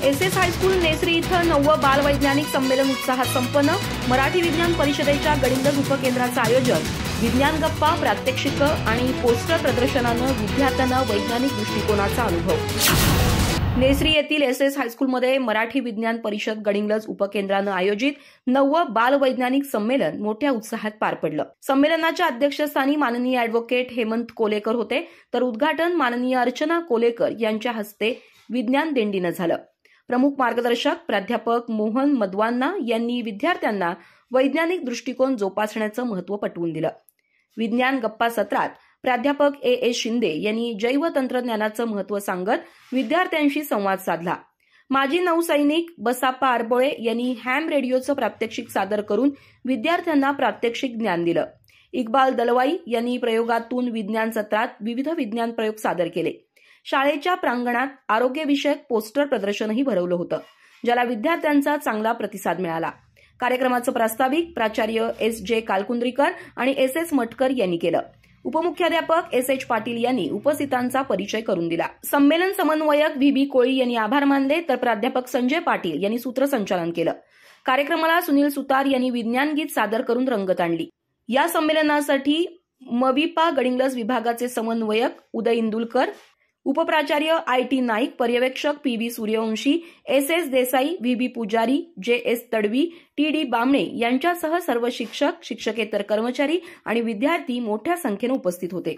SS high school necessary इथं 9वे बालवैज्ञानिक संमेलन उत्साहात संपन्न। मराठी विज्ञान परिषदेच्या गडिंग्लज उपकेंद्राचं आयोजन। विज्ञान गप्पा, प्रात्यक्षिक आणि पोस्टर प्रदर्शनानं विद्यार्थ्यांना वैज्ञानिक दृष्टिकोनाचा अनुभव। नेसरी येथील एसएस हायस्कूलमध्ये मराठी विज्ञान परिषद गडिंग्लज उपकेंद्रानं आयोजित 9वे बालवैज्ञानिक संमेलन मोठ्या उत्साहात पार पडलं। संमेलनाच्या अध्यक्षस्थानी माननीय ॲडव्होकेट हेमंत कोलेकर होते, तर उद्घाटन माननीय अर्चना कोलेकर यांच्या हस्ते विज्ञान दिंडीनं झालं। प्रमुख मार्गदर्शक प्राध्यापक मोहन मदवान्ना यांनी विद्यार्थ्यांना वैज्ञानिक दृष्टिकोन जोपासण्याचं महत्त्व पटवून दिलं। विज्ञान गप्पा सत्रात प्राध्यापक एस शिंदे यांनी जैव तंत्रज्ञानाचं महत्त्व सांगत विद्यार्थ्यांशी संवाद साधला। माजी नौसैनिक बसाप्पा आरबोळे यांनी हॅम रेडिओचं प्रात्यक्षिक सादर करून विद्यार्थ्यांना प्रात्यक्षिक ज्ञान दिलं। इक्बाल दलवाई यांनी प्रयोगातून विज्ञान सत्रात विविध विज्ञान प्रयोग सादर केले। शाळेच्या प्रांगणात आरोग्यविषयक पोस्टर प्रदर्शनही भरवलं होतं, ज्याला विद्यार्थ्यांचा चांगला प्रतिसाद मिळाला। कार्यक्रमाचं प्रास्ताविक प्राचार्य एस कालकुंद्रीकर आणि एस मटकर यांनी केलं। उपमुख्याध्यापक एस पाटील यांनी उपस्थितांचा परिचय करून दिला। संमेलन समन्वयक व्ही कोळी यांनी आभार मानले, तर प्राध्यापक संजय पाटील यांनी सूत्रसंचालन केलं। कार्यक्रमाला सुनील सुतार यांनी विज्ञान गीत सादर करून रंगत आणली। या संमेलनासाठी मविपा गडिंग्लज विभागाचे समन्वयक उदय इंदुलकर, उपप्राचार्य IT नाईक, पर्यवेक्षक PV Suryavanshi, SS Desai, VB पुजारी, JS तडवी, TD बामणे यांच्यासह सर्व शिक्षक, शिक्षकेतर कर्मचारी आणि विद्यार्थी मोठ्या संख्येने उपस्थित होते।